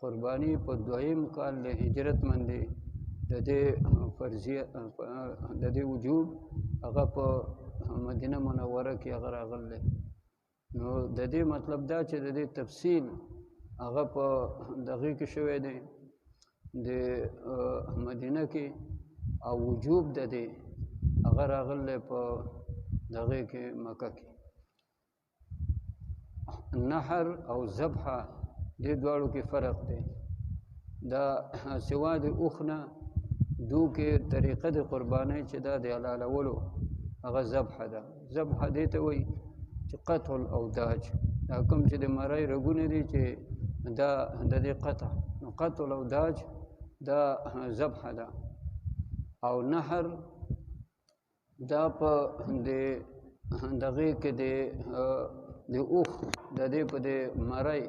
قربانی په دویم کال د هجرت باندې د دې فرضیه د دې وجوب هغه په مدینه منوره کې هغه راغلی. نو د دې مطلب دا چې د دې تفصیل هغه په دغه کې شوی دی د مدینه کې، او وجوب د دې هغه راغلی په دغه کې مکه کې. نحر او ذبحه دې دواړو کې فرق دی. دا سوا د اوښ نه دو کې طریقه د قربانۍ چې دا د حلالولو هغه ذبحه ده. ذبحه دې ته وایي چې قطع الاوداج، دا کوم چې د مرۍ رګونه دي چې دا د دې قطع، نو قطع الاوداج دا ذبحه ده. او نحر دا په دغې کې د اوښ د دې په د مرۍ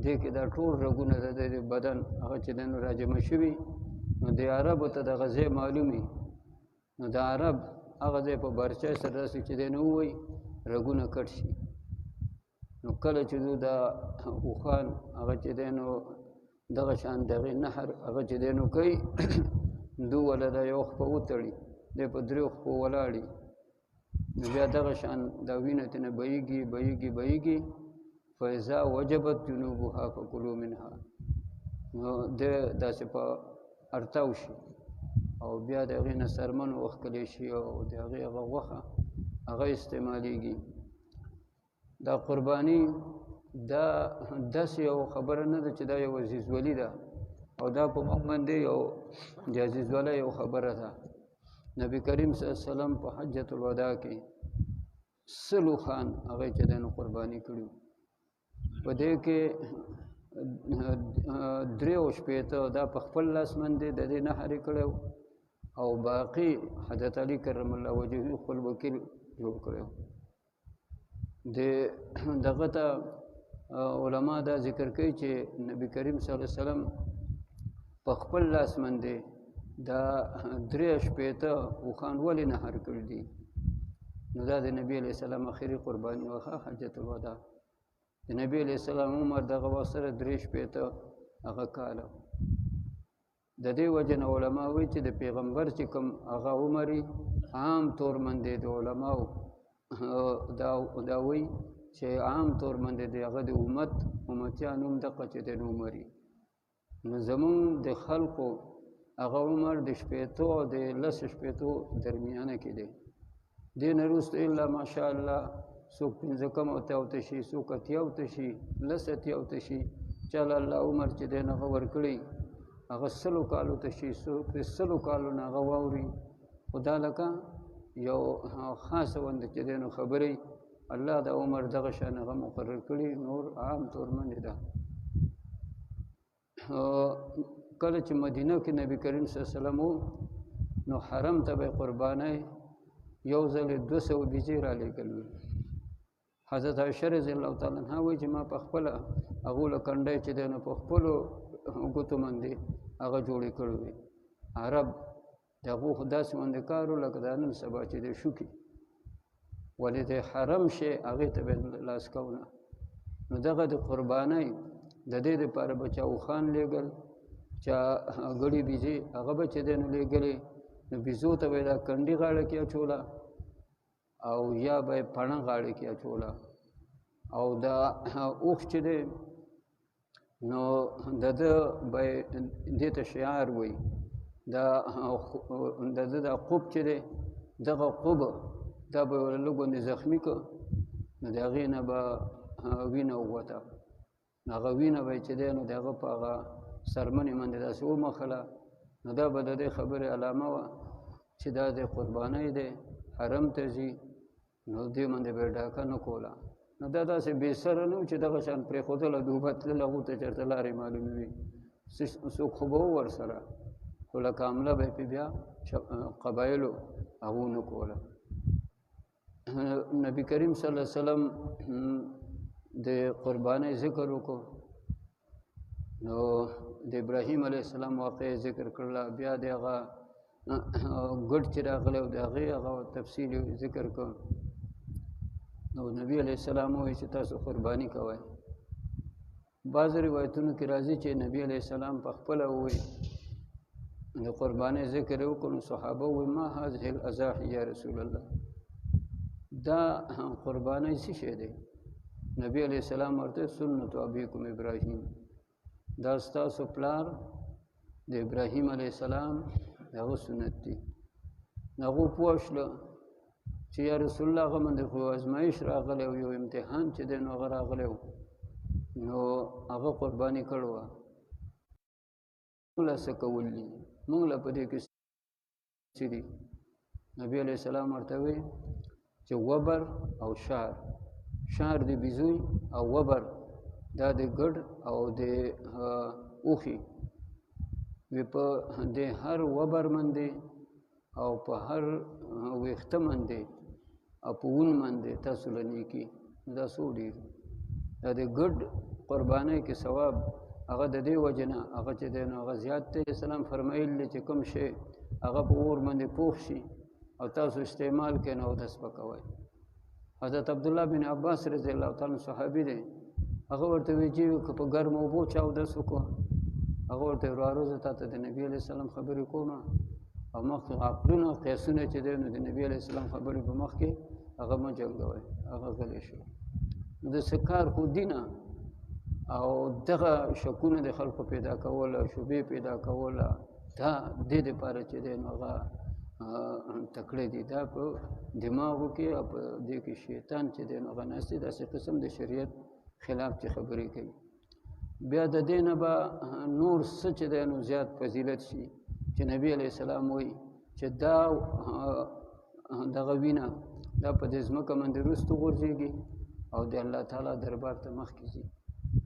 دې کې دا ټول رګونه د بدن هغه چې دی نو راجمع شوي، نو د عربو ته دغه ځای معلومي، نو د عرب هغه ځای په برچه سره داسې چې دی نو ووایي رګونه کټ شي. نو کله چې دو دا اوښان هغه چې دی نو دغه شان دغې نحر هغه چې دی نو کوي دو وله دا یو خپه وتړي، دی په درې خپو ولاړي، نو بیا دغه شان دا وینه ترنه بهیږي فاذا وجبت جنوبها فکلوا منها، نو دی داسې په ارتاو شي او بیا د هغې نه څرمن وښکلی شي او د هغې هغه غوښه هغه استعمالیږي. دا قرباني دا داسې یو خبره نه ده چې دا یو عزیزولي ده، او دا په موږ باندې یو د عزیزولۍ یو خبره ده. نبی کریم صلی الله علیه وسلم په حجة الوداع کې 100 اوښان هغه چې دی نو قرباني کړي. په دې کې 63 دا په خپل لاس باندې د دې نحر کړی او باقي حضرت علی کرم الله وجهه خپل وکیل جوړ کړی. دغه ته علما دا ذکر کوي چې نبی کریم صلی الله علیه وسلم په خپل لاس باندې دا 63 اوښان ولې نحر کړي دي؟ نو دا د نبی علیه السلام اخري قرباني وه، حجة الوداع. د نبی علیه السلام عمر دغه وخت سره 63 هغه کاله. د دې وجه نه علما وایي چې د پیغمبر چې کوم هغه عمر عام طور باندې د علماو دا وایي چې عام طور باندې د هغه د امتیان هم دغه چې د عمر نو زمونږ د خلقو هغه عمر د 60 او د 10 درمیانه کې دی. دې نه وروسته الا ماشاءالله څوک 15 اوته شي، څوک 80 شي، 10 شي، چاله الله عمر چې دی نه هغه ورکړي هغه 100 کالو ته شي، څوک 100 کالو نه هغه واوري. خو دا لکه یو خاصه ونده چې دی نو خبرې الله د عمر دغه شان هغه مقرر کړي، نور عام طور باندې ده. کله چې مدینه کې نبی کریم صلی الله علیه وسلم نو حرم ته به قربانۍ یو ځل 200 بیجې را لېږلې. حضرت عایشه رضی الله تعالی عنها وایي چې ما په خپله هغو له کنډۍ چې دی نو په خپلو ګوتو باندې هغه جوړې کړې وې. عرب د هغو خو داسې باندې کار و لکه دا نن سبا چې دی شوکي، ولې د حرم شی هغې ته به لاس کوونه. نو دغه د قربانۍ د دې دپاره به چا اوښان لېږل، چا ګړې بیزې هغه به چې دی نو لېږلې، نو بیزو ته به یې دا کنډي غاړه کې اچوله او یا به یې پڼه غاړه کې اچوله. او دا اوښ چې دی نو د ده به یې دې ته شعار وایي، د ده دا قوب چې دی دغه قوب دا به یې لږ غوندې زخمي کړ، نو د هغې نه به وینه ووته. نو هغه وینه به یې چې دی نو د هغه په هغه څرمنې باندې داسې ومښله، نو دا به د دې خبرې علامه وه چې دا د قربانۍ دی، حرم ته ځي، نو دې باندې به یې ډاکه نه کوله. نو دا داسې بې سره نه و چې دغه شان پرېښودله دوبه تلل هغو ته چېرته لارې معلومې وي، څوک خو به و ورسره، خو لکه حمله به یې پې بیا قبایلو هغو نه کوله. نبی کریم صلی الله علیه وسلم د قربانۍ ذکر وکړو، نو د ابراهیم علیه السلام واقعه ذکر کړله، بیا د هغه ګډ چې راغلی او د هغې هغه تفصیل ذکر کړ. نو نبی علیه السلام وایي چې تاسو قرباني کوئ. بعض روایتونو کې راځي چې نبی علیہ السلام په خپله ووایي د قربانۍ ذکر یې وکړو، نو صحابه ووایي ما هذه الاضاحي یا رسول الله، دا قربانۍ څه شی دی؟ نبی علیہ السلام ورته سنت ابیکم ابراهیم، دا ستاسو پلار د ابراهیم علیہ السلام دغه سنت دی. هغه پوه شوله چې یا رسول الله هغه باندې خو ازمایش راغلی او یو امتحان چې دی نو هغه راغلی و، نو هغه قرباني کړې وه. موږ له څه کول دي؟ موږ له په دې کې څه دي؟ نبي علیه السلام ورته وایي چې وبر او شعر، شعر د بیزوی او وبر دا د ګډ او د اوښي وی په د هر وبر باندې او په هر ویښته باندې او په ون باندې تاسو له نیکي دا څو ډېر دا د ګډ قربانۍ کې ثواب هغه د دې وجه نه هغه چې دی نو هغه زیات دی. اسلام فرمایل دی چې کوم شی هغه په اور باندې پوخ شي او تاسو استعمال کړئ نو اودس به کوئ. حضرت عبدالله بن عباس رضی الله تعالی صحابي دی، هغه ورته وایي چې که په ګرمو اوبو چا اودس وکړو، هغه ورته ورواره زه تا ته د نبي علیه السلام خبرې کوم او مخکې عقلونه قیاسونه چې دی نو د نبي علیه السلام خبرې په مخکې هغه مه جنګوئ. هغه غلی شو. نو د څه کار خو دینه او دغه شکونه د خلکو پیدا کول او شبهې پیدا کول دا دې دپاره چې دی نو هغه تکړه دي، دا په دماغو کې او په دې کې شیطان چې دی نو هغه ناست دی داسې قسم د شریعت خلاف چې خبرې کوي. بیا د دې نه به نور څه چې دی نو زیات فضیلت شي چې نبی علیه السلام وایي چې دا دغه وینه دا په دې ځمکه باندې وروسته غورځېږي او د الله تعالی دربار ته مخکې ځي،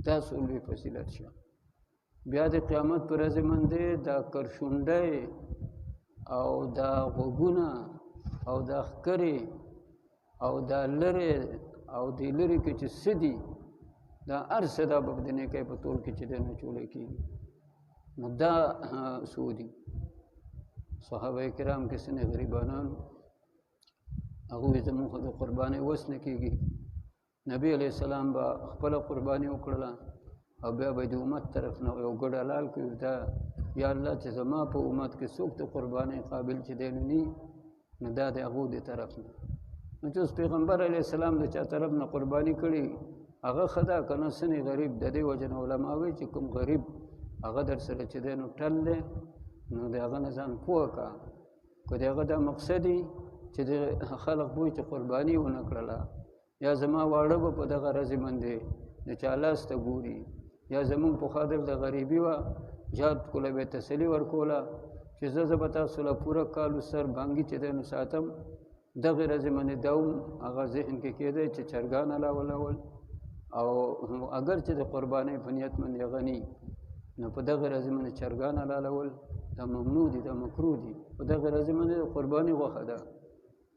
دا څو لوی فضیلت شه. بیا د قیامت په ورځ باندې دا کرشونډی او دا غوږونه او دا ښکرې او دا لرې او دې لرې کې چې څه دي دا هر څه دا به د نیکۍ په تول کې چې دی نو چولی کېږي. نو دا څو دي؟ صحابه کرام کې ځینې غریبانان هغوی زموږ خو د قربانۍ وس نه کېږي، نبی علیه السلام به خپله قرباني وکړله او بیا به د امت طرف نه یو ګډ حلال کړي دا یا الله چې زما په امت کې څوک د قربانۍ قابل چې دی نو نو دا د هغو د طرف نه. نو چې اوس پیغمبر علیه السلام د چا طرف نه قرباني کړي هغه ښه ده که نه ځینې غریب د دې وجه نه علما وایي چې کوم غریب هغه در سره چې دی نو ټل دی نو د هغه نه ځان پوه کړه. که د هغه دا مقصد وي چې د خلق بوی چې قرباني ونه کړله یا زما واړه به په دغه ورځې باندې د چا لاس ته ګوري یا زمونږ پخوا د غریبي وه جهاد کوله به یې تسلي ورکوله چې زه به تاسو له پوره کالو سر بانګي چې دی نو ساتم. دغې ورځې باندې دا هم هغه ذهن کې کېدی چې چرګان حلالول او اگر چې د قربانۍ په نیت باندې هغه نه نو په دغه ورځې باندې چرګان حلالول دا ممنوع دي، دا مکروه دي. په دغه ورځې باندې د قرباني غوښه ده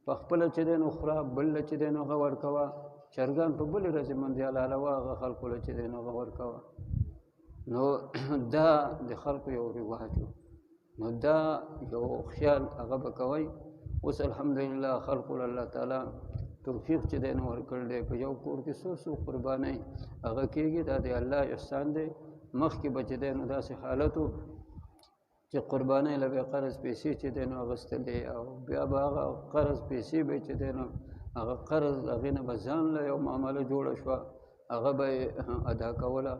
په خپله چې دی نو خوره، بل له چې دی نو هغه ورکوه. چرګان په بلې ورځې باندې حلالوه هغه خلکو له چې دی نو هغه ورکوه. نو دا د خلکو یو رواج و، نو دا یو خیال هغه به کوئ. اوس الحمدلله خلکو له الله تعالی توفیق چې دی نو ورکړی دی، په یو کور کې څو قربانۍ هغه کېږي، دا د الله احسان دی. مخکې به چې دی نو داسې حالت و چې قربانۍ له به قرض پیسې چې دی نو اخیستلې او بیا به هغه قرض پیسې به چې دی نو هغه قرض هغې نه به ځان له یو معامله جوړه شوه هغه به یې ادا کوله.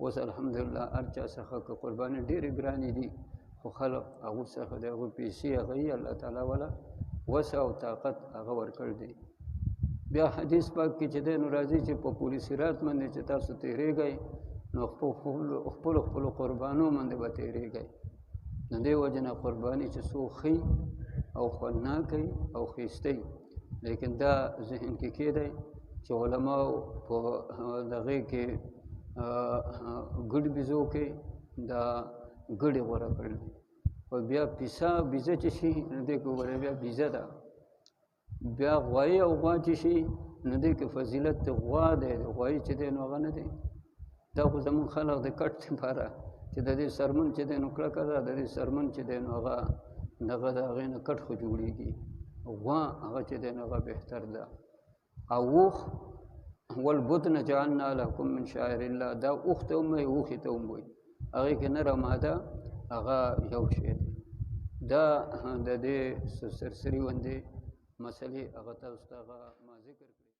اوس الحمدلله هر چا څخه که قربانۍ ډېرې ګرانې دي خو خلق هغو څخه د هغوی پیسې هغه یې الله تعالی والا وسع او طاقت هغه ورکړی دی. بیا حدیث پاک کې چې دی نو راځي چې په پولي صراط باندې چې تاسو تېرېږئ نو خپلو قربانو باندې به تېرېږئ. نو دې وجه نه قرباني چې څو ښي او خوندناکه او ښایسته لیکن دا ذهن کې کېدی چې علماو په دغې کې ګډ بیزو کې دا ګډې غوره کړل دي او بیا بیزه چې شي نو دې کې وګورئ بیا بیزه ده. بیا غوایي او غوا چې شي نو دې کې فضیلت د غوا دی، د غوایي چې دی نو هغه نه دی. دا خو زمونږ خلق د کټ دپاره چې د دې سرمن چې دی نو کلکه ده، د دې سرمن چې دی نو هغه دغه د هغې نه کټ خو جوړېږي. غوا هغه چې دی نو هغه بهتر ده. او اوښ والبدن جعلنا لكم من شعائر الله دا اوخته هم اوخي ته هم وي هغه کې نره ماده هغه یو شی دی دا د دې سرسری وندې مسلې هغه تاسو ته ما ذکر کړی